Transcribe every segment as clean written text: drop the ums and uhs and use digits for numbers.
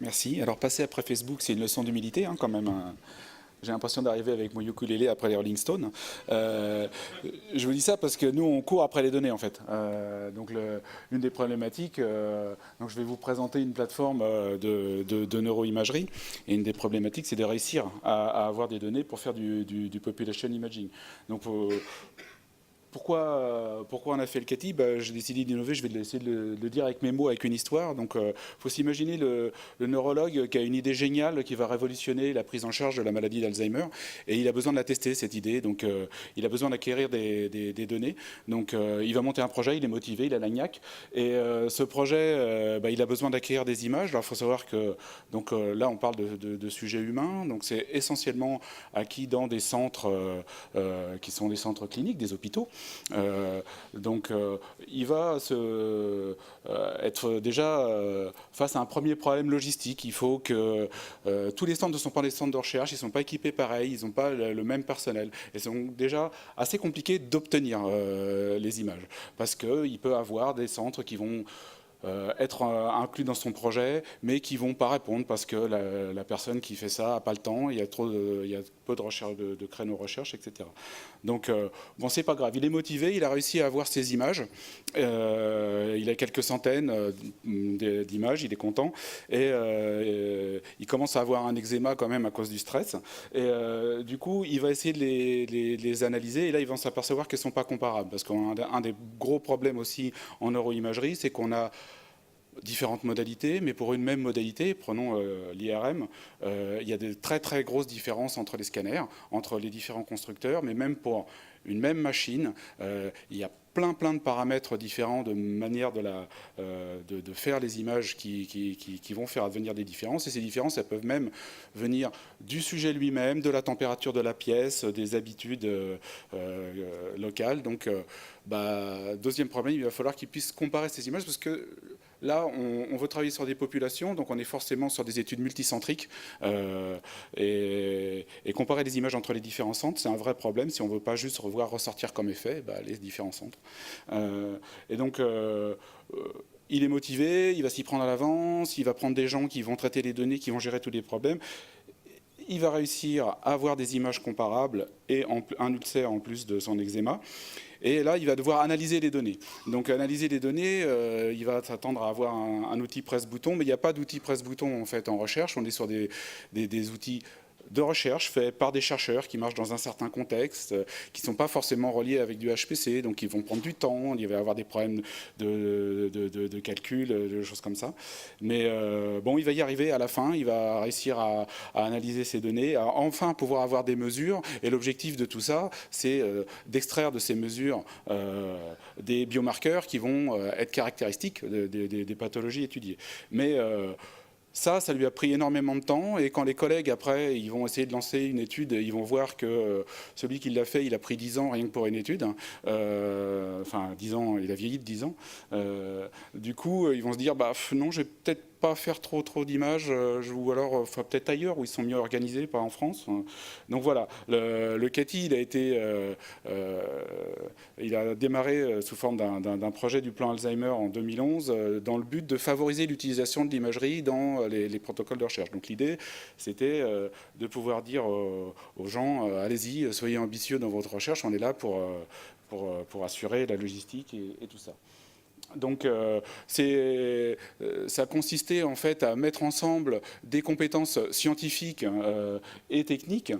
Merci. Alors, passer après Facebook, c'est une leçon d'humilité, hein, quand même, hein. J'ai l'impression d'arriver avec mon ukulélé après les Rolling Stones. Je vous dis ça parce que nous, on court après les données, en fait. L'une des problématiques, donc je vais vous présenter une plateforme de neuroimagerie. Et une des problématiques, c'est de réussir à avoir des données pour faire du population imaging. Donc, pourquoi on a fait le CATI? J'ai décidé d'innover, je vais essayer de le dire avec mes mots, avec une histoire. Donc, faut s'imaginer le neurologue qui a une idée géniale qui va révolutionner la prise en charge de la maladie d'Alzheimer. Et il a besoin de la tester, cette idée. Donc, il a besoin d'acquérir des données. Donc, il va monter un projet, il est motivé, il a la niaque. Et ce projet, il a besoin d'acquérir des images. Alors, il faut savoir que là, on parle de sujets humains. Donc, c'est essentiellement acquis dans des centres qui sont des centres cliniques, des hôpitaux. Il va être déjà face à un premier problème logistique. Il faut que tous les centres ne sont pas des centres de recherche, ils ne sont pas équipés pareil, ils n'ont pas le même personnel. Et c'est donc déjà assez compliqué d'obtenir les images. Parce qu'il peut y avoir des centres qui vont être inclus dans son projet, mais qui ne vont pas répondre parce que la personne qui fait ça n'a pas le temps, il y a peu de recherche, de créneaux recherche, etc. Donc, bon, c'est pas grave. Il est motivé, il a réussi à avoir ces images. Il a quelques centaines d'images, il est content. Et il commence à avoir un eczéma quand même à cause du stress. Et du coup, il va essayer de les analyser. Et là, il va s'apercevoir qu'elles ne sont pas comparables. Parce qu'un des gros problèmes aussi en neuroimagerie, c'est qu'on a différentes modalités, mais pour une même modalité, prenons l'IRM, il y a de très très grosses différences entre les scanners, entre les différents constructeurs, mais même pour une même machine, il y a plein de paramètres différents, de manière de faire les images qui vont faire advenir des différences. Et ces différences, elles peuvent même venir du sujet lui-même, de la température de la pièce, des habitudes locales. Donc, deuxième problème, il va falloir qu'ils puissent comparer ces images parce que là, on veut travailler sur des populations, donc on est forcément sur des études multicentriques. Et comparer des images entre les différents centres, c'est un vrai problème si on ne veut pas juste revoir ressortir comme effet les différents centres. Il est motivé, il va s'y prendre à l'avance, il va prendre des gens qui vont traiter les données, qui vont gérer tous les problèmes. Il va réussir à avoir des images comparables et un ulcère en plus de son eczéma. Et là, il va devoir analyser les données. Donc, analyser les données, il va s'attendre à avoir un outil presse-bouton, mais il n'y a pas d'outil presse-bouton en fait en recherche. On est sur des outils de recherche faits par des chercheurs qui marchent dans un certain contexte, qui ne sont pas forcément reliés avec du HPC, donc ils vont prendre du temps, il va y avoir des problèmes de calcul, de choses comme ça. Mais bon, il va y arriver à la fin, il va réussir à analyser ces données, à enfin pouvoir avoir des mesures. Et l'objectif de tout ça, c'est d'extraire de ces mesures des biomarqueurs qui vont être caractéristiques des pathologies étudiées. Mais ça lui a pris énormément de temps et quand les collègues après ils vont essayer de lancer une étude, ils vont voir que celui qui l'a fait, il a pris 10 ans rien que pour une étude. Enfin 10 ans, il a vieilli de 10 ans. Du coup, ils vont se dire non, je vais peut-être pas faire trop d'images, ou alors peut-être ailleurs où ils sont mieux organisés, pas en France. Donc voilà, le CATI, il a démarré sous forme d'un projet du plan Alzheimer en 2011 dans le but de favoriser l'utilisation de l'imagerie dans les protocoles de recherche. Donc l'idée, c'était de pouvoir dire aux gens, allez-y, soyez ambitieux dans votre recherche, on est là pour assurer la logistique et tout ça. Donc ça consistait en fait à mettre ensemble des compétences scientifiques et techniques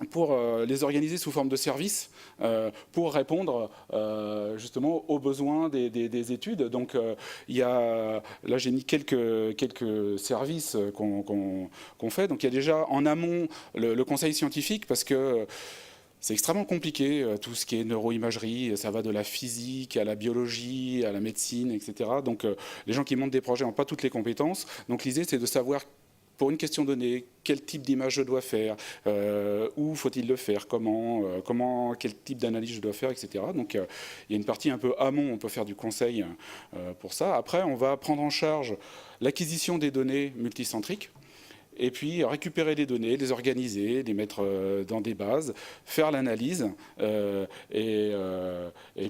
pour les organiser sous forme de services pour répondre justement aux besoins des études. Donc là j'ai mis quelques services qu'on fait. Donc il y a déjà en amont le conseil scientifique parce que c'est extrêmement compliqué, tout ce qui est neuroimagerie, ça va de la physique à la biologie, à la médecine, etc. Donc les gens qui montent des projets n'ont pas toutes les compétences. Donc l'idée, c'est de savoir, pour une question donnée, quel type d'image je dois faire, où faut-il le faire, quel type d'analyse je dois faire, etc. Donc il y a une partie un peu amont, on peut faire du conseil pour ça. Après, on va prendre en charge l'acquisition des données multicentriques. et puis récupérer les données, les organiser, les mettre dans des bases, faire l'analyse et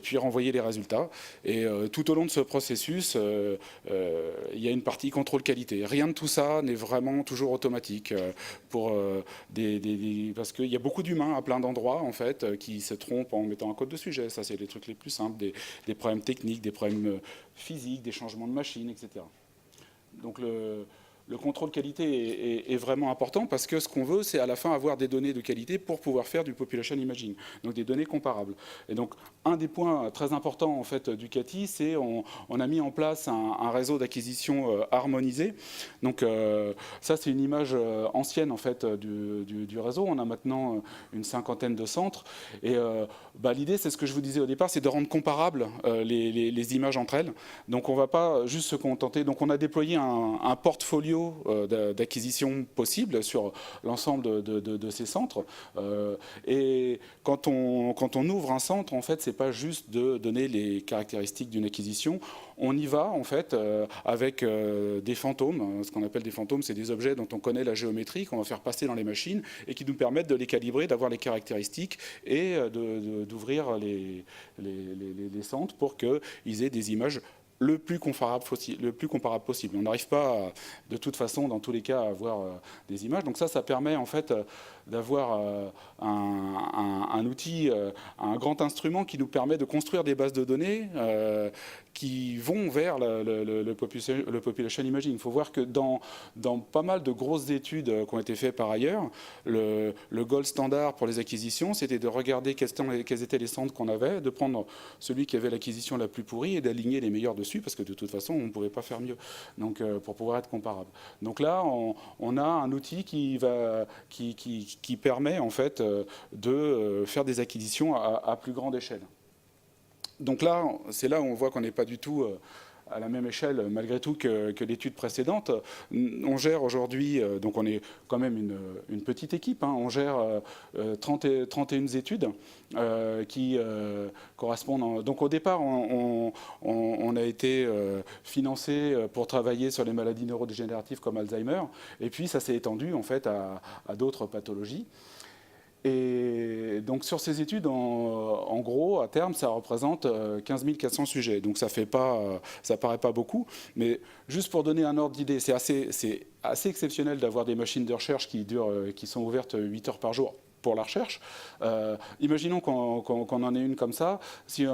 puis renvoyer les résultats. Et tout au long de ce processus, il y a une partie contrôle qualité. Rien de tout ça n'est vraiment toujours automatique parce qu'il y a beaucoup d'humains à plein d'endroits en fait qui se trompent en mettant un code de sujet. Ça, c'est les trucs les plus simples, des problèmes techniques, des problèmes physiques, des changements de machine, etc. Donc le contrôle qualité est vraiment important parce que ce qu'on veut, c'est à la fin avoir des données de qualité pour pouvoir faire du population imaging, donc des données comparables. Et donc, un des points très importants en fait, du CATI, c'est on a mis en place un réseau d'acquisition harmonisé. Donc, ça, c'est une image ancienne en fait, du réseau. On a maintenant une cinquantaine de centres. Et l'idée, c'est ce que je vous disais au départ, c'est de rendre comparables les images entre elles. Donc, on ne va pas juste se contenter. Donc, on a déployé un portfolio d'acquisition possible sur l'ensemble de ces centres. Et quand on ouvre un centre, en fait, c'est pas juste de donner les caractéristiques d'une acquisition. On y va, en fait, avec des fantômes. Ce qu'on appelle des fantômes, c'est des objets dont on connaît la géométrie, qu'on va faire passer dans les machines et qui nous permettent de les calibrer, d'avoir les caractéristiques et d'ouvrir les centres pour qu'ils aient des images le plus comparable possible. On n'arrive pas, de toute façon, dans tous les cas, à avoir des images. Donc ça permet en fait d'avoir un outil, un grand instrument qui nous permet de construire des bases de données qui vont vers le population imaging. Il faut voir que dans pas mal de grosses études qui ont été faites par ailleurs, le gold standard pour les acquisitions, c'était de regarder quels étaient les centres qu'on avait, de prendre celui qui avait l'acquisition la plus pourrie et d'aligner les meilleurs dessus, parce que de toute façon, on ne pouvait pas faire mieux, donc, pour pouvoir être comparable. Donc là, on a un outil qui permet en fait de faire des acquisitions à plus grande échelle. Donc là, c'est là où on voit qu'on n'est pas du tout à la même échelle, malgré tout, que l'étude précédente. On gère aujourd'hui, donc on est quand même une petite équipe, hein, on gère 31 études qui correspondent. Donc au départ, on a été financé pour travailler sur les maladies neurodégénératives comme Alzheimer, et puis ça s'est étendu en fait à d'autres pathologies. Et donc sur ces études, en gros, à terme, ça représente 15 400 sujets. Donc ça paraît pas beaucoup, mais juste pour donner un ordre d'idée, c'est assez exceptionnel d'avoir des machines de recherche qui sont ouvertes 8 heures par jour pour la recherche. Imaginons qu'on en ait une comme ça. Si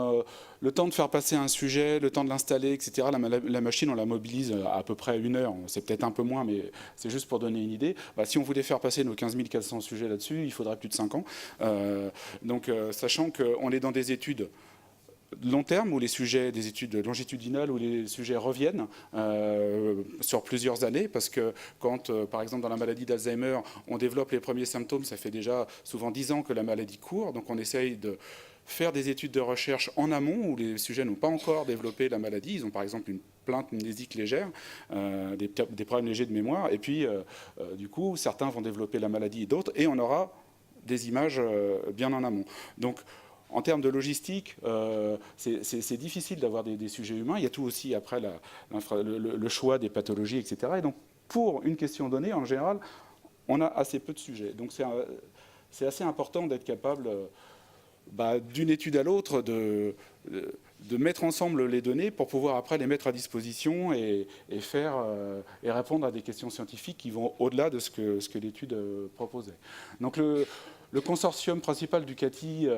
le temps de faire passer un sujet, le temps de l'installer, etc., la machine, on la mobilise à peu près 1 heure. C'est peut-être un peu moins, mais c'est juste pour donner une idée. Si on voulait faire passer nos 15 400 sujets là-dessus, il faudrait plus de 5 ans. Donc, sachant qu'on est dans des études long terme, où les sujets, des études longitudinales, où les sujets reviennent sur plusieurs années, parce que quand, par exemple, dans la maladie d'Alzheimer, on développe les premiers symptômes, ça fait déjà souvent 10 ans que la maladie court, donc on essaye de faire des études de recherche en amont, où les sujets n'ont pas encore développé la maladie, ils ont par exemple une plainte mnésique légère, des problèmes légers de mémoire, et puis du coup, certains vont développer la maladie et d'autres, et on aura des images bien en amont. Donc, en termes de logistique, c'est difficile d'avoir des sujets humains. Il y a tout aussi après le choix des pathologies, etc. Et donc, pour une question donnée, en général, on a assez peu de sujets. Donc, c'est assez important d'être capable, d'une étude à l'autre, de mettre ensemble les données pour pouvoir après les mettre à disposition et répondre à des questions scientifiques qui vont au-delà de ce que l'étude proposait. Donc, le consortium principal du CATI,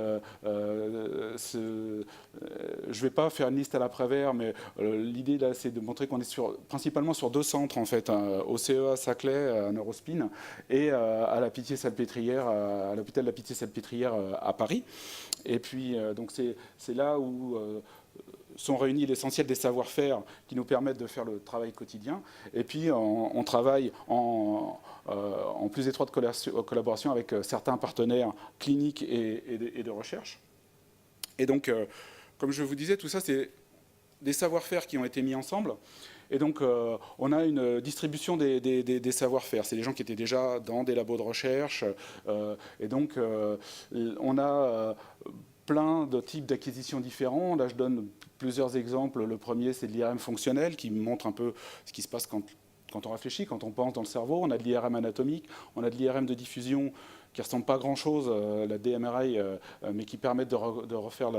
je ne vais pas faire une liste à l'après-vert, mais l'idée là, c'est de montrer qu'on est principalement sur 2 centres en fait, au CEA Saclay, à Neurospin, et à la Pitié-Salpêtrière, à l'hôpital de la Pitié-Salpêtrière à Paris. Et puis donc c'est là où sont réunis l'essentiel des savoir-faire qui nous permettent de faire le travail quotidien. Et puis, on travaille en plus étroite collaboration avec certains partenaires cliniques et de recherche. Et donc, comme je vous disais, tout ça, c'est des savoir-faire qui ont été mis ensemble. Et donc, on a une distribution des savoir-faire. C'est des gens qui étaient déjà dans des labos de recherche. Et donc, on a plein de types d'acquisitions différents. Là, je donne plusieurs exemples. Le premier, c'est de l'IRM fonctionnel, qui montre un peu ce qui se passe quand quand on réfléchit, quand on pense dans le cerveau, on a de l'IRM anatomique, on a de l'IRM de diffusion qui ne ressemble pas à grand-chose, la DMRI, mais qui permettent de refaire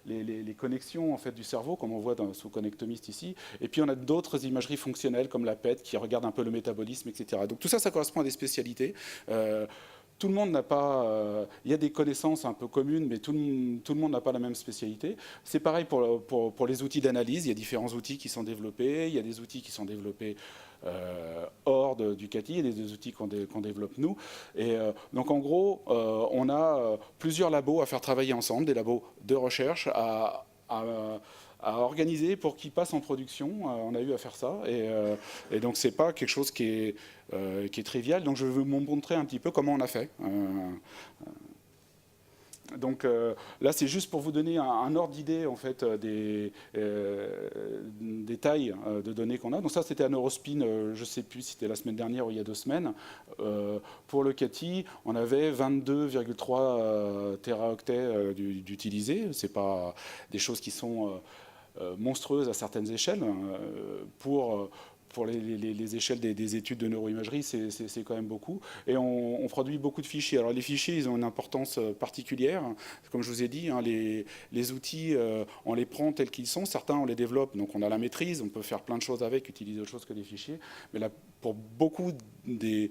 les connexions en fait, du cerveau, comme on voit sous connectomiste ici. Et puis on a d'autres imageries fonctionnelles, comme la PET, qui regarde un peu le métabolisme, etc. Donc tout ça, ça correspond à des spécialités. Tout le monde n'a pas... il y a des connaissances un peu communes, mais tout le monde n'a pas la même spécialité. C'est pareil pour les outils d'analyse. Il y a différents outils qui sont développés. Il y a des outils qui sont développés hors du CATI. Il y a des outils qu'on développe nous. Et donc en gros, on a plusieurs labos à faire travailler ensemble, des labos de recherche à organiser pour qu'ils passent en production. On a eu à faire ça. Et donc, ce n'est pas quelque chose qui est trivial. Donc, je vais vous montrer un petit peu comment on a fait. Donc là, c'est juste pour vous donner un ordre d'idée en fait, des tailles de données qu'on a. Donc ça, c'était à Neurospin, je ne sais plus si c'était la semaine dernière ou il y a 2 semaines. Pour le CATI, on avait 22,3 téraoctets d'utilisés. Ce n'est pas des choses qui sont monstrueuses à certaines échelles. Pour les échelles des études de neuroimagerie, c'est quand même beaucoup. Et on produit beaucoup de fichiers. Alors les fichiers, ils ont une importance particulière. Comme je vous ai dit, hein, les outils, on les prend tels qu'ils sont. Certains, on les développe, donc on a la maîtrise, on peut faire plein de choses avec, utiliser autre chose que les fichiers. Mais là, pour beaucoup des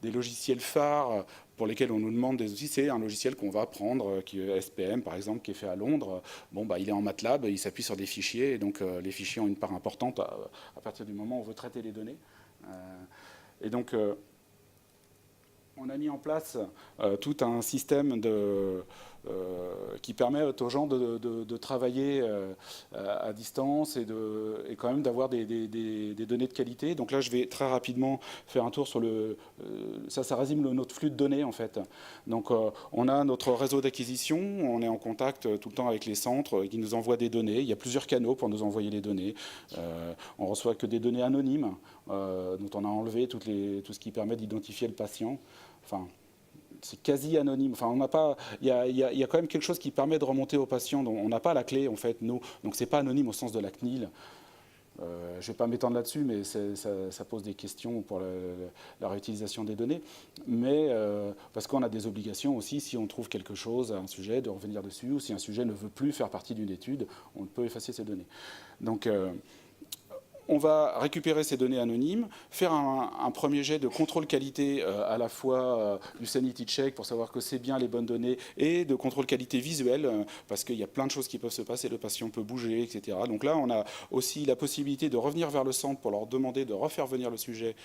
logiciels phares, pour lesquels on nous demande des outils, c'est un logiciel qu'on va prendre, qui est SPM par exemple, qui est fait à Londres. Bon, bah, il est en MATLAB, il s'appuie sur des fichiers, et donc les fichiers ont une part importante à partir du moment où on veut traiter les données. Et donc, on a mis en place tout un système qui permet aux gens de travailler à distance et quand même d'avoir des données de qualité. Donc là, je vais très rapidement faire un tour sur ça résume notre flux de données en fait. Donc on a notre réseau d'acquisition, on est en contact tout le temps avec les centres qui nous envoient des données. Il y a plusieurs canaux pour nous envoyer les données. On reçoit que des données anonymes, dont on a enlevé tout ce qui permet d'identifier le patient. Enfin, c'est quasi anonyme. Enfin, on n'a pas. Il y a quand même quelque chose qui permet de remonter au patient. Donc, on n'a pas la clé en fait, nous. Donc c'est pas anonyme au sens de la CNIL. Je ne vais pas m'étendre là-dessus, mais ça pose des questions pour la réutilisation des données. Mais parce qu'on a des obligations aussi, si on trouve quelque chose, un sujet, de revenir dessus, ou si un sujet ne veut plus faire partie d'une étude, on peut effacer ces données. Donc on va récupérer ces données anonymes, faire un premier jet de contrôle qualité à la fois du sanity check pour savoir que c'est bien les bonnes données et de contrôle qualité visuel parce qu'il y a plein de choses qui peuvent se passer, le patient peut bouger, etc. Donc là, on a aussi la possibilité de revenir vers le centre pour leur demander de refaire venir le sujet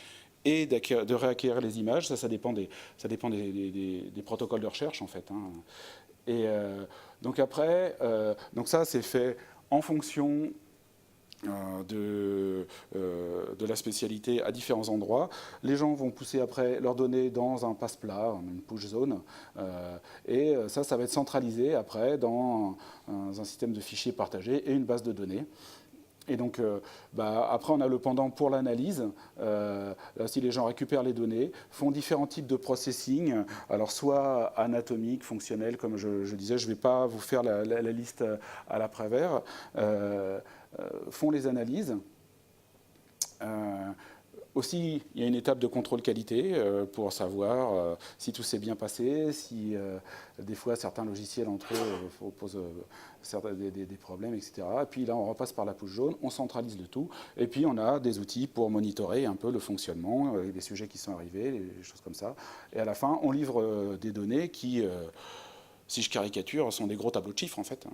et de réacquérir les images. Ça dépend des protocoles de recherche en fait. Hein. Et donc après, donc ça c'est fait en fonction de la spécialité à différents endroits. Les gens vont pousser après leurs données dans un passe-plat, une push zone, et ça va être centralisé après dans un système de fichiers partagés et une base de données. Et donc, après, on a le pendant pour l'analyse. Là aussi, les gens récupèrent les données, font différents types de processing. Alors, soit anatomique, fonctionnel, comme je disais, je ne vais pas vous faire la liste à l'après-vert. Font les analyses. Aussi, il y a une étape de contrôle qualité pour savoir si tout s'est bien passé, si des fois certains logiciels entre eux posent des problèmes, etc. Et puis là, on repasse par la push jaune, on centralise le tout, et puis on a des outils pour monitorer un peu le fonctionnement, les sujets qui sont arrivés, les choses comme ça. Et à la fin, on livre des données qui... si je caricature, sont des gros tableaux de chiffres en fait,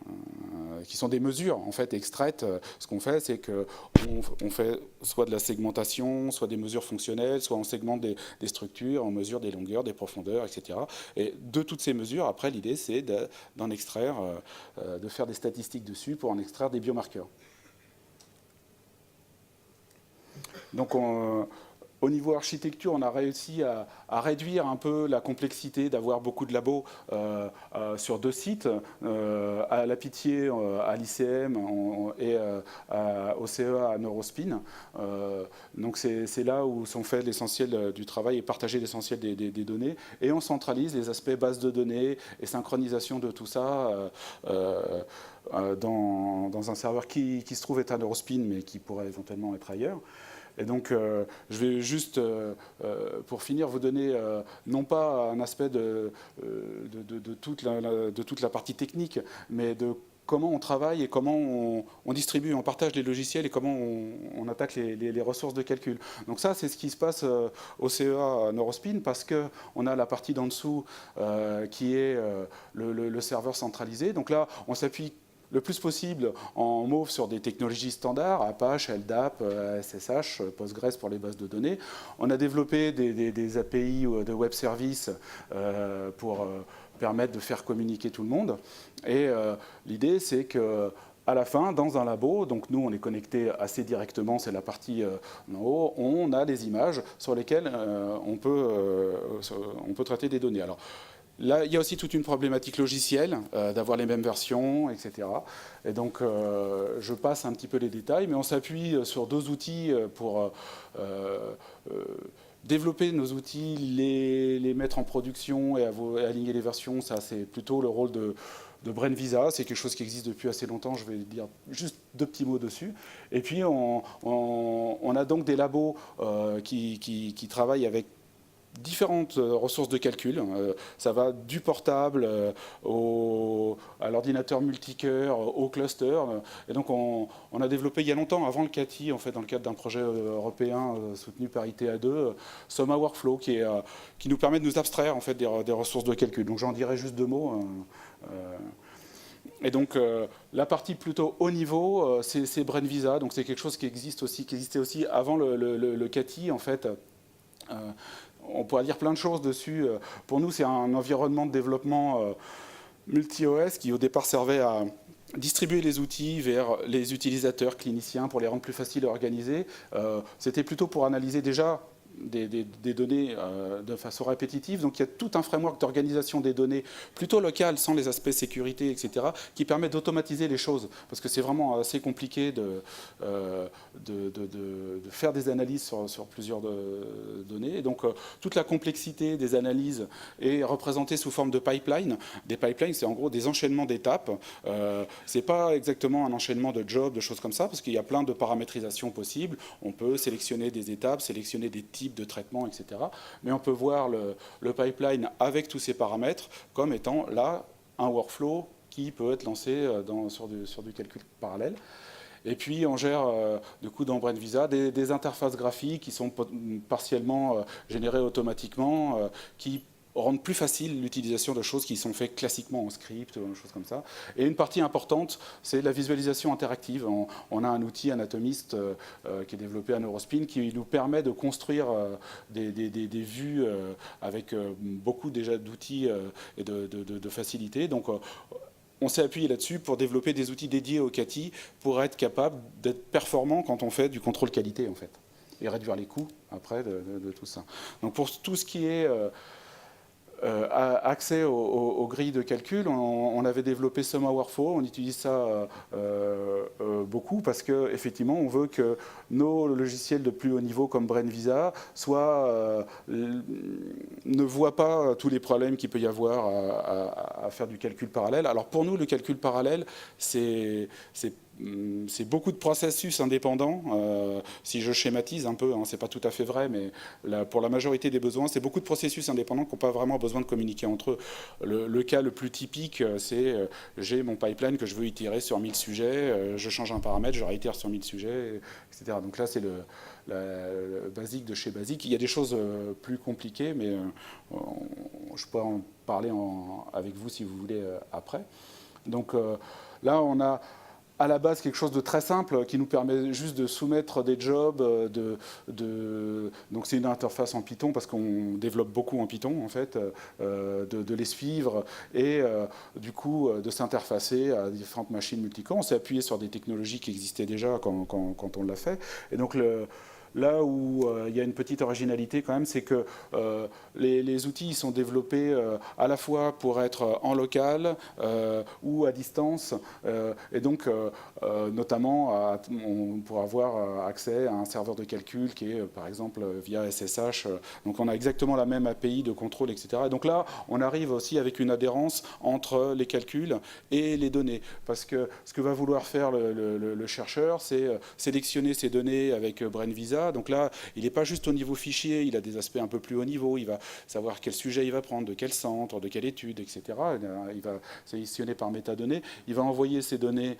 qui sont des mesures en fait extraites. Ce qu'on fait, c'est qu'on fait soit de la segmentation, soit des mesures fonctionnelles, soit on segmente des structures, on mesure des longueurs, des profondeurs, etc. Et de toutes ces mesures, après, l'idée c'est d'en extraire, de faire des statistiques dessus pour en extraire des biomarqueurs. Donc au niveau architecture, on a réussi à réduire un peu la complexité d'avoir beaucoup de labos sur 2 sites, à la Pitié, à l'ICM et au CEA à Neurospin. Donc c'est là où sont faits l'essentiel du travail et partagé l'essentiel des données. Et on centralise les aspects base de données et synchronisation de tout ça dans un serveur qui se trouve être à Neurospin, mais qui pourrait éventuellement être ailleurs. Et donc, je vais juste, pour finir, vous donner non pas un aspect de toute la partie technique, mais de comment on travaille et comment on distribue, on partage les logiciels et comment on attaque les ressources de calcul. Donc ça, c'est ce qui se passe au CEA Neurospin, parce qu'on a la partie d'en dessous qui est le serveur centralisé. Donc là, on s'appuie le plus possible en Mauve sur des technologies standards, Apache, LDAP, SSH, Postgres pour les bases de données. On a développé des API de web services pour permettre de faire communiquer tout le monde. Et l'idée, c'est que à la fin, dans un labo, donc nous on est connecté assez directement, c'est la partie en haut, on a des images sur lesquelles on peut traiter des données. Alors, là, il y a aussi toute une problématique logicielle, d'avoir les mêmes versions, etc. Et donc, je passe un petit peu les détails, mais on s'appuie sur deux outils pour développer nos outils, les mettre en production et aligner les versions. Ça, c'est plutôt le rôle de BrainVisa. C'est quelque chose qui existe depuis assez longtemps. Je vais dire juste deux petits mots dessus. Et puis, on a donc des labos qui travaillent avec différentes ressources de calcul. Ça va du portable à l'ordinateur multicœur, au cluster. Et donc on a développé il y a longtemps, avant le CATI, en fait, dans le cadre d'un projet européen soutenu par ITA2, Soma Workflow, qui nous permet de nous abstraire en fait, des ressources de calcul. Donc j'en dirai juste deux mots. Et donc la partie plutôt haut niveau, c'est BrainVisa. Donc c'est quelque chose qui existait aussi avant le CATI, en fait. On pourrait dire plein de choses dessus. Pour nous, c'est un environnement de développement multi-OS qui, au départ, servait à distribuer les outils vers les utilisateurs cliniciens pour les rendre plus faciles à organiser. C'était plutôt pour analyser déjà des données de façon répétitive. Donc il y a tout un framework d'organisation des données plutôt local, sans les aspects sécurité, etc., qui permet d'automatiser les choses. Parce que c'est vraiment assez compliqué de faire des analyses sur plusieurs données. Et donc toute la complexité des analyses est représentée sous forme de pipeline. Des pipelines, c'est en gros des enchaînements d'étapes. C'est pas exactement un enchaînement de jobs, de choses comme ça, parce qu'il y a plein de paramétrisation possibles. On peut sélectionner des étapes, sélectionner des types de traitement, etc. Mais on peut voir le pipeline avec tous ces paramètres comme étant là un workflow qui peut être lancé sur du calcul parallèle. Et puis on gère du coup dans BrainVisa des interfaces graphiques qui sont partiellement générées automatiquement, qui rendent plus facile l'utilisation de choses qui sont faites classiquement en script, ou choses comme ça. Et une partie importante, c'est la visualisation interactive. On a un outil anatomiste qui est développé à Neurospin qui nous permet de construire des vues avec beaucoup déjà d'outils et de facilité. Donc on s'est appuyé là-dessus pour développer des outils dédiés au CATI pour être capable d'être performant quand on fait du contrôle qualité, en fait, et réduire les coûts après de tout ça. Donc pour tout ce qui est accès aux grilles de calcul, on avait développé Soma Workflow, on utilise ça beaucoup parce qu'effectivement on veut que nos logiciels de plus haut niveau comme BrainVisa ne voient pas tous les problèmes qu'il peut y avoir à faire du calcul parallèle. Alors pour nous, le calcul parallèle, c'est beaucoup de processus indépendants. Si je schématise un peu, hein, c'est pas tout à fait vrai, mais pour la majorité des besoins, c'est beaucoup de processus indépendants qui n'ont pas vraiment besoin de communiquer entre eux. Le cas le plus typique, c'est j'ai mon pipeline que je veux itérer sur 1000 sujets, je change un paramètre, je réitère sur 1000 sujets, etc. Donc là, c'est le basique de chez basique. Il y a des choses plus compliquées, mais je peux en parler avec vous si vous voulez après. Donc là, on a à la base quelque chose de très simple qui nous permet juste de soumettre des jobs. Donc c'est une interface en Python parce qu'on développe beaucoup en Python en fait, de les suivre et du coup de s'interfacer à différentes machines multicorps. On s'est appuyé sur des technologies qui existaient déjà quand on l'a fait. Et donc là où il y a une petite originalité quand même, c'est que les outils sont développés à la fois pour être en local ou à distance, et donc notamment on pourra avoir accès à un serveur de calcul qui est par exemple via SSH. Donc on a exactement la même API de contrôle, etc. Et donc là, on arrive aussi avec une adhérence entre les calculs et les données, parce que ce que va vouloir faire le chercheur, c'est sélectionner ces données avec BrainVisa ça. Donc là, il n'est pas juste au niveau fichier, il a des aspects un peu plus haut niveau. Il va savoir quel sujet il va prendre, de quel centre, de quelle étude, etc. Il va sélectionner par métadonnées. Il va envoyer ces données,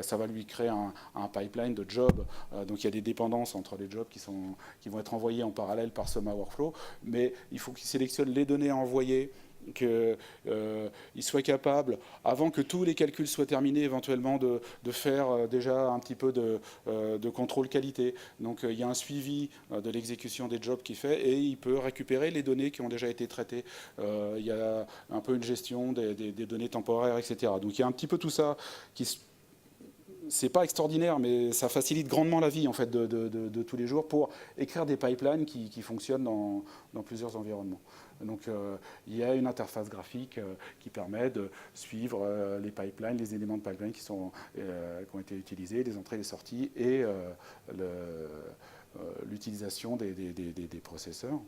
ça va lui créer un pipeline de jobs. Donc il y a des dépendances entre les jobs qui vont être envoyés en parallèle par Soma Workflow. Mais il faut qu'il sélectionne les données à envoyer, qu'il soit capable, avant que tous les calculs soient terminés, éventuellement de faire déjà un petit peu de contrôle qualité. Donc il y a un suivi de l'exécution des jobs qu'il fait, et il peut récupérer les données qui ont déjà été traitées. Il y a un peu une gestion des données temporaires, etc. Donc il y a un petit peu tout ça qui c'est pas extraordinaire, mais ça facilite grandement la vie en fait, de tous les jours pour écrire des pipelines qui fonctionnent dans plusieurs environnements. Donc il y a une interface graphique qui permet de suivre les pipelines, les éléments de pipeline qui ont été utilisés, les entrées, les sorties, et l'utilisation des processeurs.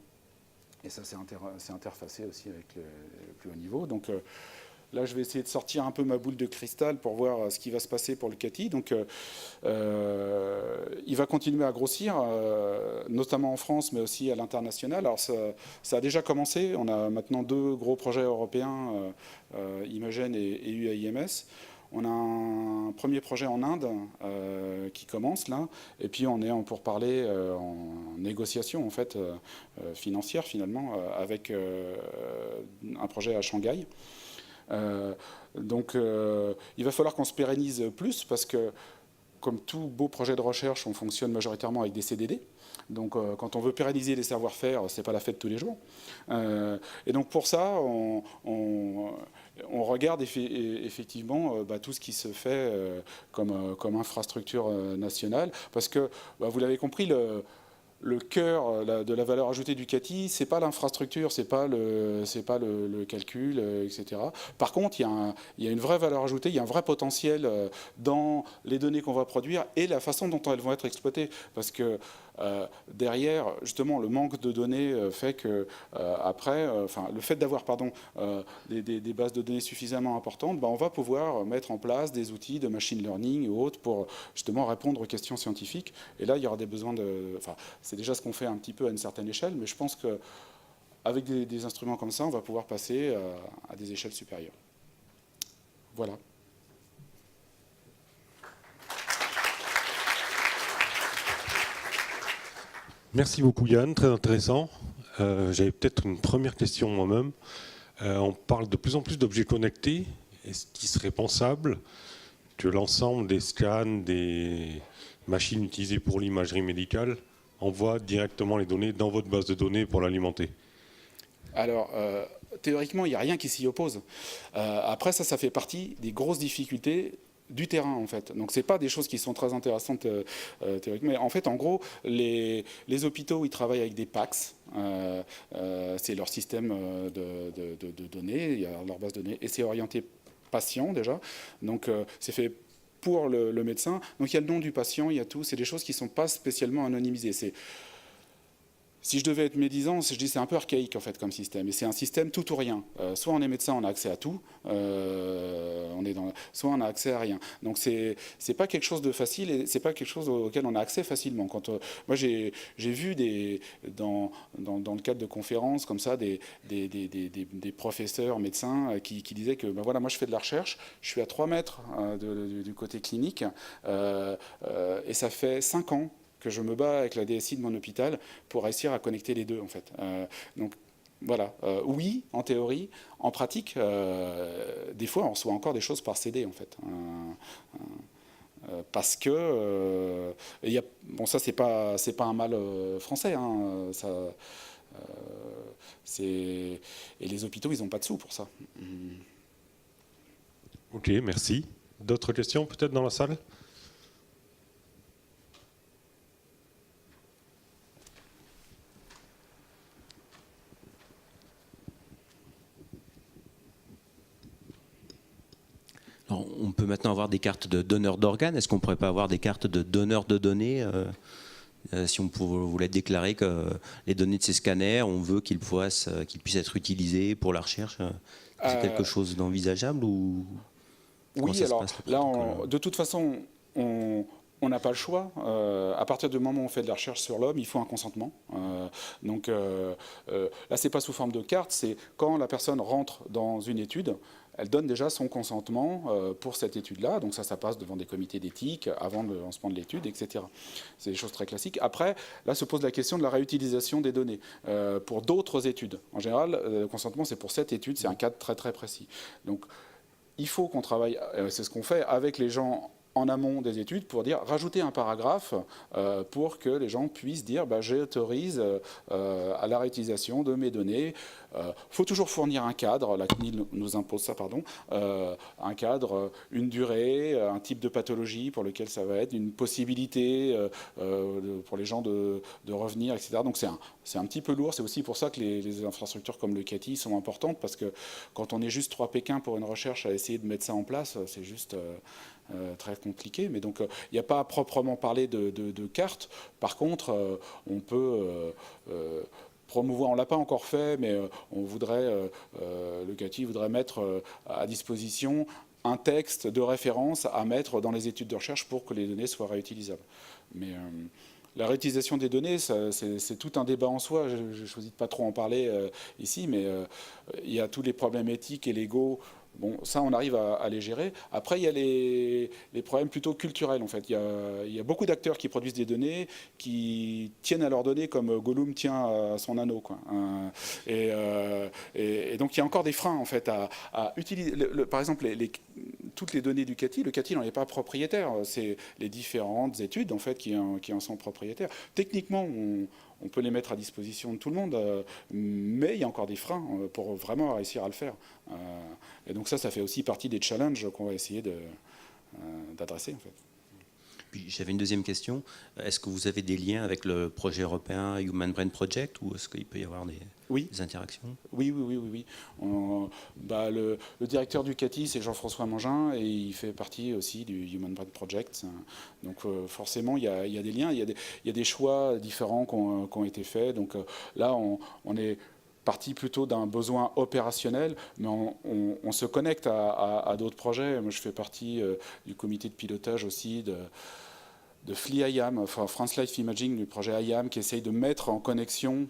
Et ça, c'est interfacé aussi avec le plus haut niveau. Donc là, je vais essayer de sortir un peu ma boule de cristal pour voir ce qui va se passer pour le CATI. Donc, il va continuer à grossir, notamment en France, mais aussi à l'international. Alors, ça a déjà commencé. On a maintenant 2 gros projets européens, Imagen et UAIMS. On a un premier projet en Inde qui commence là, et puis on est en pourparlers en négociation en fait financière finalement avec un projet à Shanghai. Donc il va falloir qu'on se pérennise plus, parce que comme tout beau projet de recherche, on fonctionne majoritairement avec des CDD. Donc quand on veut pérenniser les savoir-faire, c'est pas la fête tous les jours. Et donc pour ça, on regarde effectivement tout ce qui se fait comme infrastructure nationale, parce que vous l'avez compris, le cœur de la valeur ajoutée du CATI, c'est pas l'infrastructure, c'est pas le calcul, etc. Par contre, il y a une vraie valeur ajoutée, il y a un vrai potentiel dans les données qu'on va produire et la façon dont elles vont être exploitées, parce que derrière, justement, le manque de données fait que après, le fait d'avoir des bases de données suffisamment importantes, on va pouvoir mettre en place des outils de machine learning ou autres pour justement répondre aux questions scientifiques. Et là, il y aura des besoins c'est déjà ce qu'on fait un petit peu à une certaine échelle, mais je pense qu'avec des instruments comme ça, on va pouvoir passer à des échelles supérieures. Voilà. Merci beaucoup Yann, très intéressant. J'avais peut-être une première question moi-même. On parle de plus en plus d'objets connectés. Est-ce qu'il serait pensable que l'ensemble des scans, des machines utilisées pour l'imagerie médicale envoient directement les données dans votre base de données pour l'alimenter? Alors, théoriquement, il n'y a rien qui s'y oppose. Après, ça fait partie des grosses difficultés du terrain, en fait. Donc, ce n'est pas des choses qui sont très intéressantes théoriquement. Mais en fait, en gros, les hôpitaux, ils travaillent avec des PACS. C'est leur système de données, il y a leur base de données. Et c'est orienté patient, déjà. Donc, c'est fait pour le médecin. Donc, il y a le nom du patient, il y a tout. C'est des choses qui ne sont pas spécialement anonymisées. Si je devais être médisant, je dis c'est un peu archaïque en fait comme système. Et c'est un système tout ou rien. Soit on est médecin, on a accès à tout, soit on a accès à rien. Donc c'est pas quelque chose de facile et c'est pas quelque chose auquel on a accès facilement. Moi j'ai vu dans le cadre de conférences comme ça des professeurs médecins qui disaient que voilà, moi je fais de la recherche, je suis à 3 mètres du côté clinique et ça fait 5 ans que je me bats avec la DSI de mon hôpital pour réussir à connecter les deux, en fait. Donc, voilà. Oui, en théorie. En pratique, des fois, on reçoit encore des choses par CD, en fait. Parce que... ça, c'est pas un mal français. Hein, et les hôpitaux, ils n'ont pas de sous pour ça. Ok, merci. D'autres questions, peut-être, dans la salle ? Alors, on peut maintenant avoir des cartes de donneurs d'organes. Est-ce qu'on ne pourrait pas avoir des cartes de donneurs de données si on voulait déclarer que les données de ces scanners, on veut qu'ils puissent être utilisés pour la recherche, c'est quelque chose d'envisageable ou oui, alors là, de toute façon, On n'a pas le choix. À partir du moment où on fait de la recherche sur l'homme, il faut un consentement. Donc là, c'est pas sous forme de carte, c'est quand la personne rentre dans une étude, elle donne déjà son consentement pour cette étude-là. Donc ça passe devant des comités d'éthique avant le lancement de l'étude, etc. C'est des choses très classiques. Après, là se pose la question de la réutilisation des données pour d'autres études. En général, le consentement, c'est pour cette étude, c'est un cadre très très précis. Donc il faut qu'on travaille, c'est ce qu'on fait avec les gens en amont des études pour dire rajouter un paragraphe pour que les gens puissent dire j'autorise à la réutilisation de mes données. Faut toujours fournir un cadre, la CNIL nous impose ça, pardon, un cadre, une durée, un type de pathologie pour lequel ça va être, une possibilité pour les gens de revenir, etc. Donc c'est un petit peu lourd, c'est aussi pour ça que les infrastructures comme le CATI sont importantes, parce que quand on est juste 3 Pékins pour une recherche à essayer de mettre ça en place, c'est juste très compliqué. Mais donc il n'y a pas à proprement parler de carte. Par contre, on peut promouvoir, on ne l'a pas encore fait, mais on voudrait, le CATI voudrait mettre à disposition un texte de référence à mettre dans les études de recherche pour que les données soient réutilisables. Mais la réutilisation des données, c'est tout un débat en soi. Je choisis de pas trop en parler ici, mais il y a tous les problèmes éthiques et légaux. Bon, ça, on arrive à les gérer. Après, il y a les problèmes plutôt culturels, en fait. Il y a beaucoup d'acteurs qui produisent des données, qui tiennent à leurs données comme Gollum tient à son anneau, quoi. Et donc, il y a encore des freins, en fait, à utiliser. Par exemple, toutes les données du CATI, le CATI n'en est pas propriétaire. C'est les différentes études, en fait, qui en sont propriétaires. Techniquement, on peut les mettre à disposition de tout le monde, mais il y a encore des freins pour vraiment réussir à le faire. Et donc ça fait aussi partie des challenges qu'on va essayer d'adresser, en fait. Puis j'avais une deuxième question. Est-ce que vous avez des liens avec le projet européen Human Brain Project, ou est-ce qu'il peut y avoir des interactions? Oui. Le directeur du CATI, c'est Jean-François Mangin, et il fait partie aussi du Human Brain Project. Donc forcément, il y a des liens, il y a des choix différents qui ont été faits. Donc là, on est partie plutôt d'un besoin opérationnel, mais on se connecte à d'autres projets. Moi, je fais partie du comité de pilotage aussi de FLI-IAM, enfin France Life Imaging, du projet IAM, qui essaye de mettre en connexion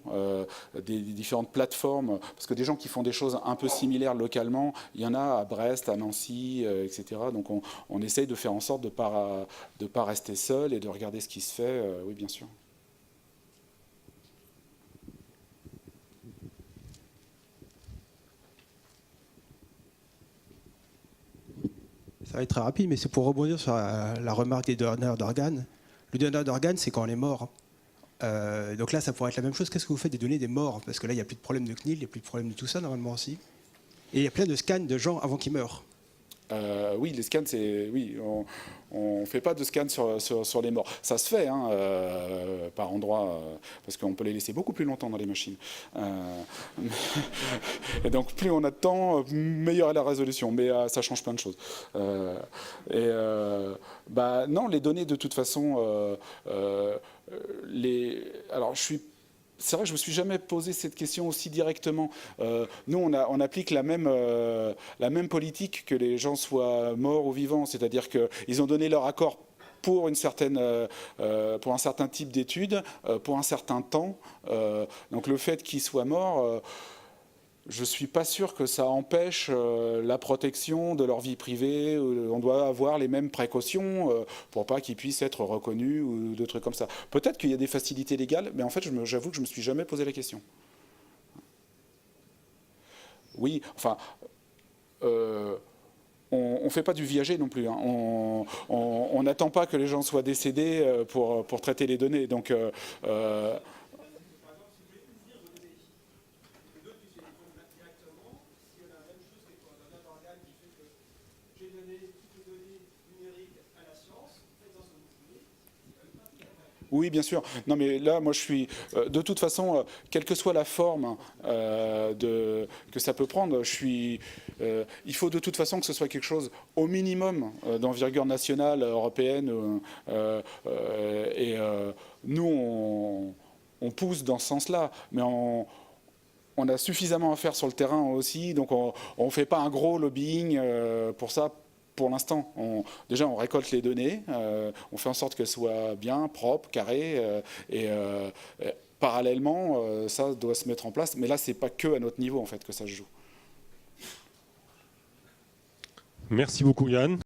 des différentes plateformes, parce que des gens qui font des choses un peu similaires localement, il y en a à Brest, à Nancy, etc. Donc on essaye de faire en sorte de ne pas rester seul et de regarder ce qui se fait, oui, bien sûr. Ça va être très rapide, mais c'est pour rebondir sur la remarque des donneurs d'organes. Le donneur d'organes, c'est quand on est mort. Donc là, ça pourrait être la même chose. Qu'est-ce que vous faites des données des morts? Parce que là, il n'y a plus de problème de CNIL, il n'y a plus de problème de tout ça, normalement aussi. Et il y a plein de scans de gens avant qu'ils meurent. Oui, les scans, on ne fait pas de scans sur les morts. Ça se fait, hein, par endroits, parce qu'on peut les laisser beaucoup plus longtemps dans les machines. Et donc, plus on a de temps, meilleure est la résolution. Mais ça change plein de choses. Non, les données, de toute façon, alors, c'est vrai que je ne me suis jamais posé cette question aussi directement. Nous, on applique la même politique, que les gens soient morts ou vivants. C'est-à-dire qu'ils ont donné leur accord pour un certain type d'études, pour un certain temps. Donc le fait qu'ils soient morts, je ne suis pas sûr que ça empêche la protection de leur vie privée. On doit avoir les mêmes précautions pour pas qu'ils puissent être reconnus ou des trucs comme ça. Peut-être qu'il y a des facilités légales, mais en fait, j'avoue que je ne me suis jamais posé la question. Oui, enfin... on ne fait pas du viager non plus. Hein. On n'attend pas que les gens soient décédés pour traiter les données. Donc... Oui, bien sûr. Non, mais là, moi, je suis... de toute façon, quelle que soit la forme que ça peut prendre, il faut de toute façon que ce soit quelque chose au minimum d'envergure nationale, européenne. Nous, on pousse dans ce sens-là. Mais on a suffisamment à faire sur le terrain aussi. Donc, on ne fait pas un gros lobbying pour ça. pour l'instant, déjà on récolte les données, on fait en sorte qu'elles soient bien, propres, carrées, et parallèlement, ça doit se mettre en place. Mais là, c'est pas que à notre niveau en fait que ça se joue. Merci beaucoup Yann.